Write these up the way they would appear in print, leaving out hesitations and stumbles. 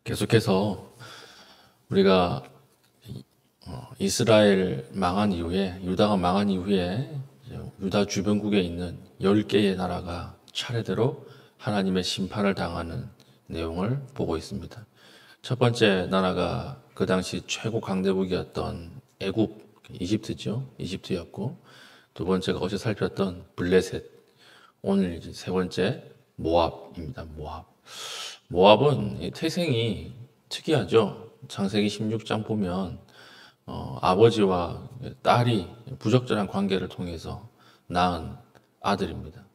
계속해서 우리가 이스라엘 망한 이후에, 유다가 망한 이후에 유다 주변국에 있는 10개의 나라가 차례대로 하나님의 심판을 당하는 내용을 보고 있습니다. 첫 번째 나라가 그 당시 최고 강대국이었던 애굽, 이집트죠. 이집트였고, 두 번째가 어제 살폈던 블레셋, 오늘 이제 세 번째 모압입니다. 모압은 태생이 특이하죠. 창세기 16장 보면 아버지와 딸이 부적절한 관계를 통해서 낳은 아들입니다.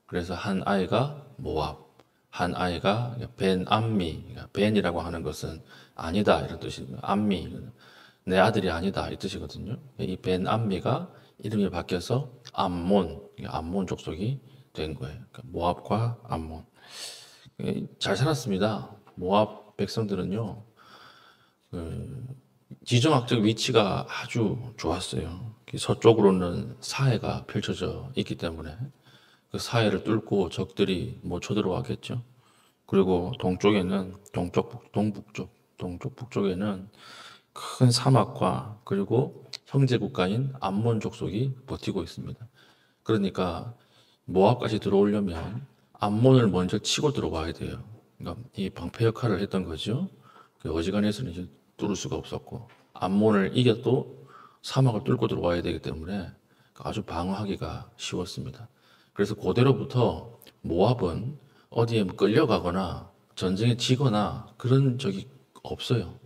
그래서 한 아이가 모압, 한 아이가 벤 암미, 그러니까 벤이라고 하는 것은 아니다 이런 뜻입니다. 암미, 내 아들이 아니다 이 뜻이거든요. 이 벤 암미가 이름이 바뀌어서 암몬, 암몬 족속이 된 거예요. 그러니까 모압과 암몬. 잘 살았습니다. 모압 백성들은요, 지정학적 위치가 아주 좋았어요. 서쪽으로는 사해가 펼쳐져 있기 때문에 그 사해를 뚫고 적들이 못 쳐들어왔겠죠. 그리고 동쪽에는 동쪽 북쪽에는 큰 사막과 그리고 형제 국가인 암몬 족속이 버티고 있습니다. 그러니까 모압까지 들어오려면 암몬을 먼저 치고 들어와야 돼요. 그러니까 이 방패 역할을 했던 거죠. 그 어지간해서는 이제 뚫을 수가 없었고, 암몬을 이겨도 사막을 뚫고 들어와야 되기 때문에 아주 방어하기가 쉬웠습니다. 그래서 그대로부터 모압은 어디에 끌려가거나 전쟁에 지거나 그런 적이 없어요.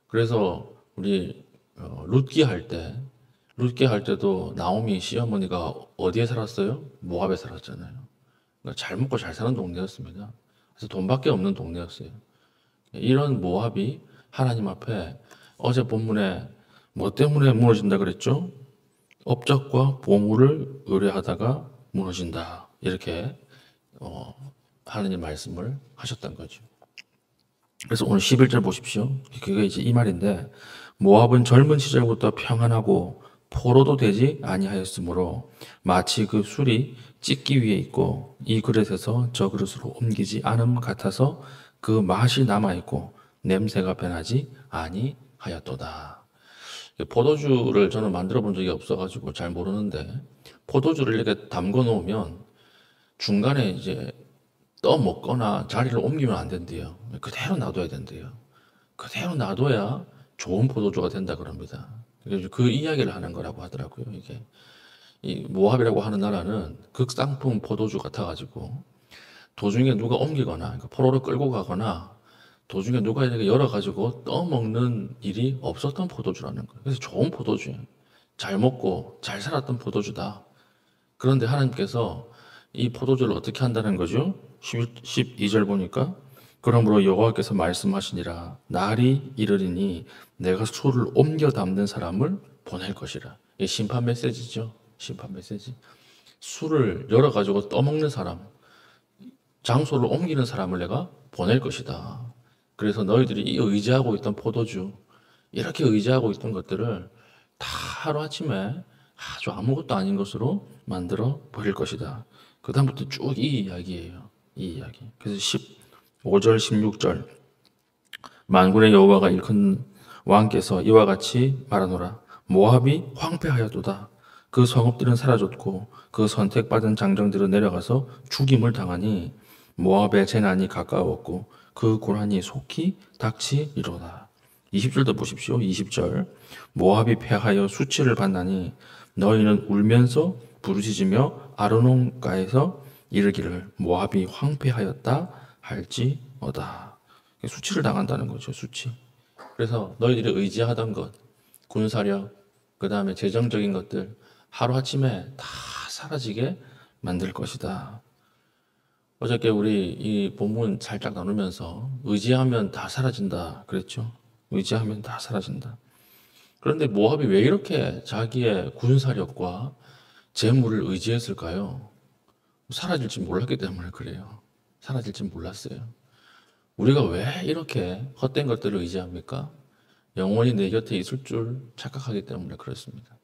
그래서 우리 룻기 할 때도 나오미 시어머니가 어디에 살았어요? 모압에 살았잖아요. 그러니까 잘 먹고 잘 사는 동네였습니다. 그래서 돈밖에 없는 동네였어요. 이런 모압이 하나님 앞에 어제 본문에 뭐 때문에 무너진다 그랬죠? 업적과 보물을 의뢰하다가 무너진다. 이렇게 하나님 말씀을 하셨던 거죠. 그래서 오늘 11절 보십시오. 그게 이제 이 말인데, 모압은 젊은 시절부터 평안하고 포로도 되지 아니하였으므로 마치 그 술이 찢기 위해 있고 이 그릇에서 저 그릇으로 옮기지 않음 같아서 그 맛이 남아 있고 냄새가 변하지 아니하였도다. 포도주를 저는 만들어 본 적이 없어가지고 잘 모르는데, 포도주를 이렇게 담궈 놓으면 중간에 이제 떠 먹거나 자리를 옮기면 안 된대요. 그대로 놔둬야 된대요. 그대로 놔둬야 좋은 포도주가 된다 그럽니다. 그래서 그 이야기를 하는 거라고 하더라고요. 이게 이 모압이라고 하는 나라는 극상품 포도주 같아가지고 도중에 누가 옮기거나, 그러니까 포로를 끌고 가거나 도중에 누가 이렇게 열어가지고 떠먹는 일이 없었던 포도주라는 거예요. 그래서 좋은 포도주예요. 잘 먹고 잘 살았던 포도주다. 그런데 하나님께서 이 포도주를 어떻게 한다는 거죠? 12절 보니까, 그러므로 여호와께서 말씀하시니라, 날이 이르리니 내가 술을 옮겨 담는 사람을 보낼 것이라. 이게 심판 메시지죠. 심판 메시지. 술을 열어가지고 떠먹는 사람, 장소를 옮기는 사람을 내가 보낼 것이다. 그래서 너희들이 이 의지하고 있던 포도주, 이렇게 의지하고 있던 것들을 다 하루아침에 아주 아무것도 아닌 것으로 만들어 버릴 것이다. 그 다음부터 쭉 이 이야기예요. 이 이야기. 그래서 15절, 16절. 만군의 여호와가 일컫는 왕께서 이와 같이 말하노라. 모압이 황폐하였도다. 그 성읍들은 사라졌고 그 선택받은 장정들은 내려가서 죽임을 당하니 모압의 재난이 가까웠고 그 고난이 속히 닥치리로다. 20절도 보십시오. 20절. 모압이 패하여 수치를 받나니 너희는 울면서 부르짖으며 아르논가에서 이르기를 모압이 황폐하였다 할지어다. 수치를 당한다는 거죠. 수치. 그래서 너희들이 의지하던 것, 군사력, 그 다음에 재정적인 것들 하루아침에 다 사라지게 만들 것이다. 어저께 우리 이 본문 살짝 나누면서 의지하면 다 사라진다 그랬죠. 의지하면 다 사라진다. 그런데 모압이 왜 이렇게 자기의 군사력과 재물을 의지했을까요? 사라질지 몰랐기 때문에 그래요. 사라질지 몰랐어요. 우리가 왜 이렇게 헛된 것들을 의지합니까? 영원히 내 곁에 있을 줄 착각하기 때문에 그렇습니다.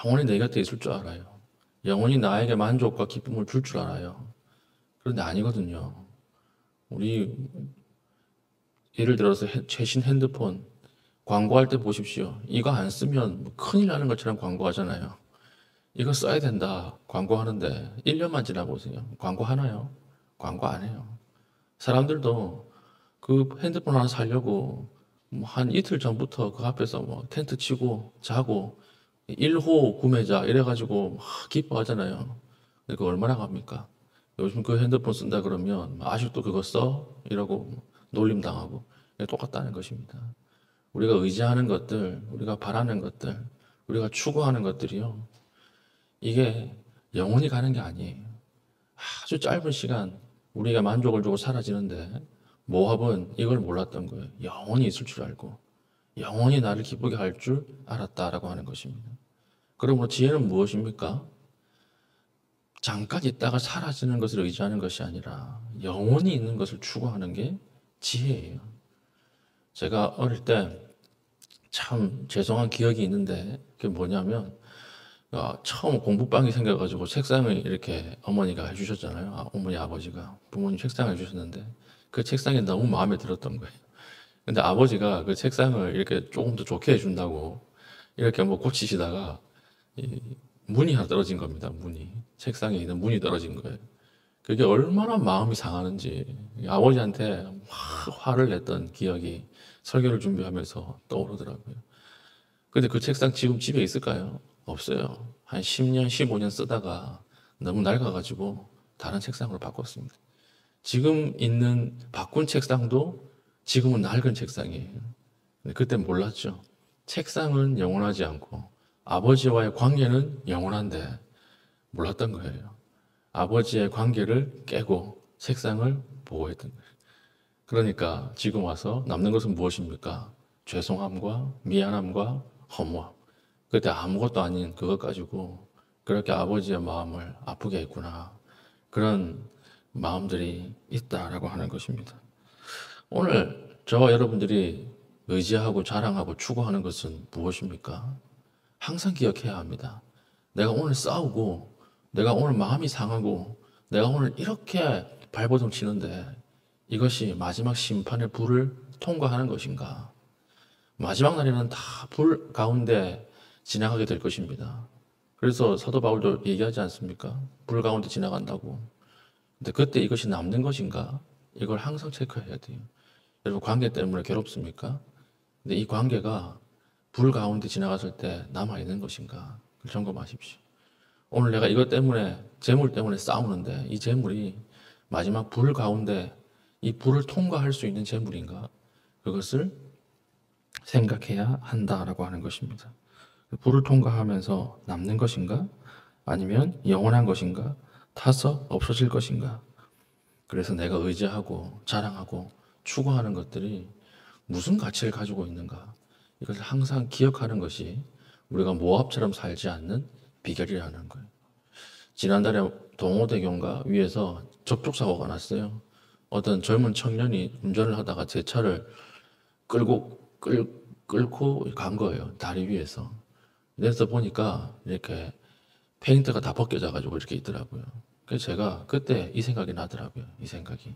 영원히 내 곁에 있을 줄 알아요. 영원히 나에게 만족과 기쁨을 줄 줄 알아요. 그런데 아니거든요. 우리 예를 들어서 최신 핸드폰 광고할 때 보십시오. 이거 안 쓰면 뭐 큰일 나는 것처럼 광고하잖아요. 이거 써야 된다. 광고하는데 1년만 지나보세요. 광고하나요? 광고 안 해요. 사람들도 그 핸드폰 하나 사려고 뭐 한 이틀 전부터 그 앞에서 뭐 텐트 치고 자고 1호 구매자 이래가지고 막 기뻐하잖아요. 근데 그거 얼마나 갑니까? 요즘 그 핸드폰 쓴다 그러면 아직도 그거 써? 이러고 놀림 당하고 똑같다는 것입니다. 우리가 의지하는 것들, 우리가 바라는 것들, 우리가 추구하는 것들이요. 이게 영원히 가는 게 아니에요. 아주 짧은 시간 우리가 만족을 주고 사라지는데 모압은 이걸 몰랐던 거예요. 영원히 있을 줄 알고 영원히 나를 기쁘게 할 줄 알았다라고 하는 것입니다. 그러므로 지혜는 무엇입니까? 잠깐 있다가 사라지는 것을 의지하는 것이 아니라 영원히 있는 것을 추구하는 게 지혜예요. 제가 어릴 때 참 죄송한 기억이 있는데 그게 뭐냐면 처음 공부방이 생겨가지고 책상을 이렇게 어머니가 해주셨잖아요. 어머니 아버지가 부모님 책상을 해주셨는데 그 책상이 너무 마음에 들었던 거예요. 근데 아버지가 그 책상을 이렇게 조금 더 좋게 해준다고 이렇게 뭐 고치시다가 이 문이 하나 떨어진 겁니다. 문이 책상에 있는 문이 떨어진 거예요. 그게 얼마나 마음이 상하는지 아버지한테 막 화를 냈던 기억이 설교를 준비하면서 떠오르더라고요. 근데 그 책상 지금 집에 있을까요? 없어요. 한 10년, 15년 쓰다가 너무 낡아가지고 다른 책상으로 바꿨습니다. 지금 있는 바꾼 책상도 지금은 낡은 책상이에요. 근데 그때 몰랐죠. 책상은 영원하지 않고 아버지와의 관계는 영원한데 몰랐던 거예요. 아버지의 관계를 깨고 책상을 보호했던 거예요. 그러니까 지금 와서 남는 것은 무엇입니까? 죄송함과 미안함과 허무함. 그때 아무것도 아닌 그것 가지고 그렇게 아버지의 마음을 아프게 했구나. 그런 마음들이 있다라고 하는 것입니다. 오늘 저와 여러분들이 의지하고 자랑하고 추구하는 것은 무엇입니까? 항상 기억해야 합니다. 내가 오늘 싸우고, 내가 오늘 마음이 상하고, 내가 오늘 이렇게 발버둥 치는데 이것이 마지막 심판의 불을 통과하는 것인가? 마지막 날에는 다 불 가운데 지나가게 될 것입니다. 그래서 사도 바울도 얘기하지 않습니까? 불 가운데 지나간다고. 근데 그때 이것이 남는 것인가? 이걸 항상 체크해야 돼요. 여러분 관계 때문에 괴롭습니까? 근데 이 관계가 불 가운데 지나갔을 때 남아있는 것인가? 그걸 점검하십시오. 오늘 내가 이것 때문에, 재물 때문에 싸우는데 이 재물이 마지막 불 가운데 이 불을 통과할 수 있는 재물인가? 그것을 생각해야 한다라고 하는 것입니다. 불을 통과하면서 남는 것인가? 아니면 영원한 것인가? 타서 없어질 것인가? 그래서 내가 의지하고 자랑하고 추구하는 것들이 무슨 가치를 가지고 있는가? 이것을 항상 기억하는 것이 우리가 모압처럼 살지 않는 비결이라는 거예요. 지난달에 동호대교인가 위에서 접촉사고가 났어요. 어떤 젊은 청년이 운전을 하다가 제 차를 끌고 간 거예요. 다리 위에서. 내서 보니까 이렇게 페인트가 다 벗겨져가지고 이렇게 있더라고요. 그래서 제가 그때 이 생각이 나더라고요. 이 생각이.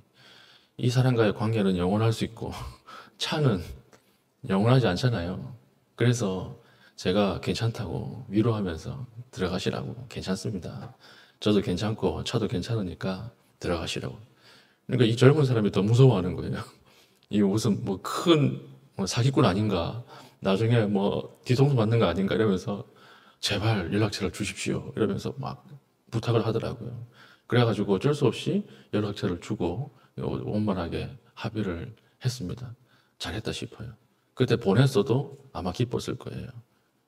이 사람과의 관계는 영원할 수 있고 차는 영원하지 않잖아요. 그래서 제가 괜찮다고 위로하면서 들어가시라고 괜찮습니다. 저도 괜찮고 차도 괜찮으니까 들어가시라고. 그러니까 이 젊은 사람이 더 무서워하는 거예요. 이 무슨 뭐 큰 사기꾼 아닌가? 나중에 뭐 뒤통수 맞는 거 아닌가? 이러면서 제발 연락처를 주십시오. 이러면서 막 부탁을 하더라고요. 그래가지고 어쩔 수 없이 연락처를 주고 원만하게 합의를 했습니다. 잘했다 싶어요. 그때 보냈어도 아마 기뻤을 거예요.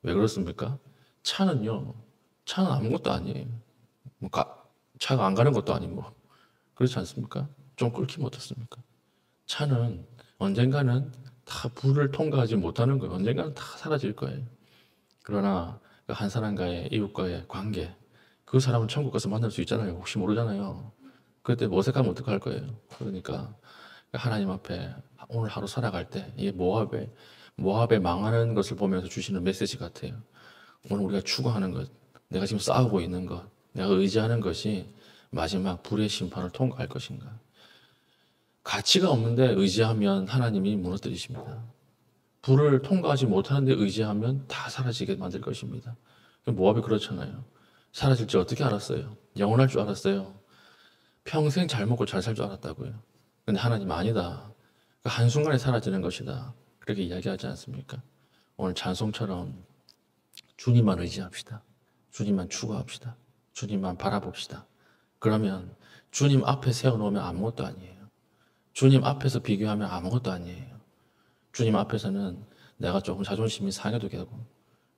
왜 그렇습니까? 차는 아무것도 아니에요. 뭐 차가 안 가는 것도 아니고 그렇지 않습니까? 좀 끓기면 어떻습니까? 차는 언젠가는 다 불을 통과하지 못하는 거예요. 언젠가는 다 사라질 거예요. 그러나 그 한 사람과의 이웃과의 관계, 그 사람은 천국 가서 만날 수 있잖아요. 혹시 모르잖아요. 그때 뭐 어색하면 어떡할 거예요. 그러니까 하나님 앞에 오늘 하루 살아갈 때 이게 모압의 망하는 것을 보면서 주시는 메시지 같아요. 오늘 우리가 추구하는 것, 내가 지금 싸우고 있는 것, 내가 의지하는 것이 마지막 불의 심판을 통과할 것인가? 가치가 없는데 의지하면 하나님이 무너뜨리십니다. 불을 통과하지 못하는데 의지하면 다 사라지게 만들 것입니다. 모압이 그렇잖아요. 사라질 줄 어떻게 알았어요? 영원할 줄 알았어요. 평생 잘 먹고 잘 살 줄 알았다고요. 근데 하나님 아니다. 한순간에 사라지는 것이다. 그렇게 이야기하지 않습니까? 오늘 찬송처럼 주님만 의지합시다. 주님만 추구합시다. 주님만 바라봅시다. 그러면 주님 앞에 세워놓으면 아무것도 아니에요. 주님 앞에서 비교하면 아무것도 아니에요. 주님 앞에서는 내가 조금 자존심이 상해도 되고,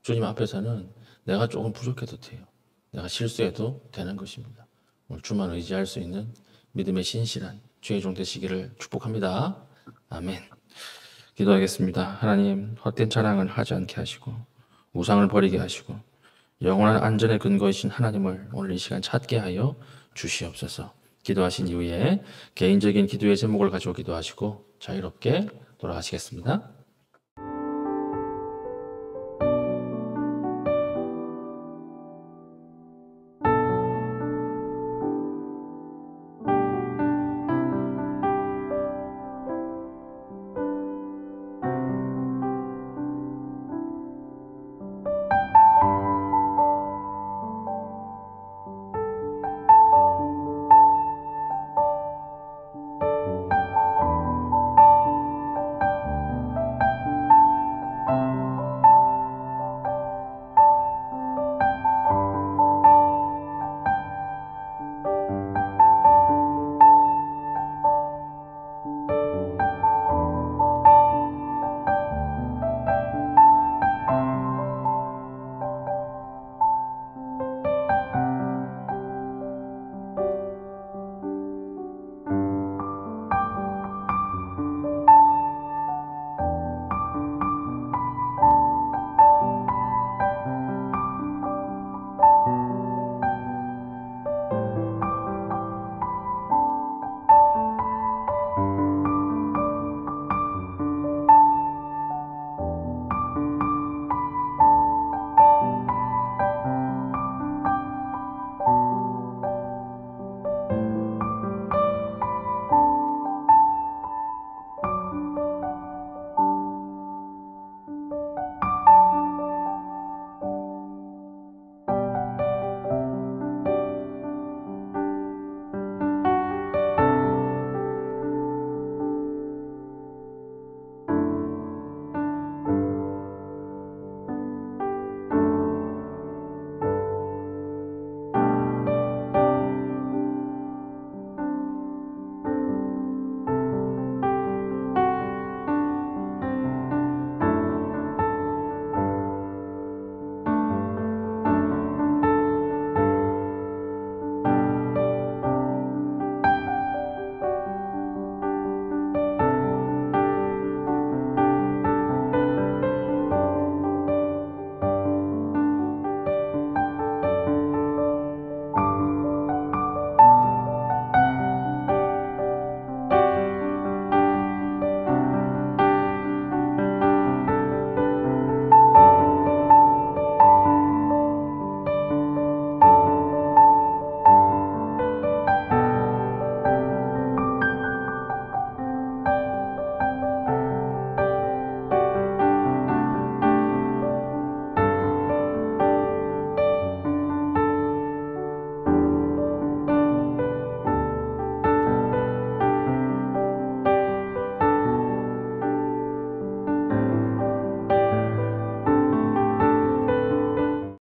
주님 앞에서는 내가 조금 부족해도 돼요. 내가 실수해도 되는 것입니다. 오늘 주만 의지할 수 있는 믿음의 신실한 주의 종 되시기를 축복합니다. 아멘. 기도하겠습니다. 하나님, 헛된 자랑을 하지 않게 하시고 우상을 버리게 하시고 영원한 안전의 근거이신 하나님을 오늘 이 시간 찾게 하여 주시옵소서. 기도하신 이후에 개인적인 기도의 제목을 가지고 기도하시고 자유롭게 돌아가시겠습니다.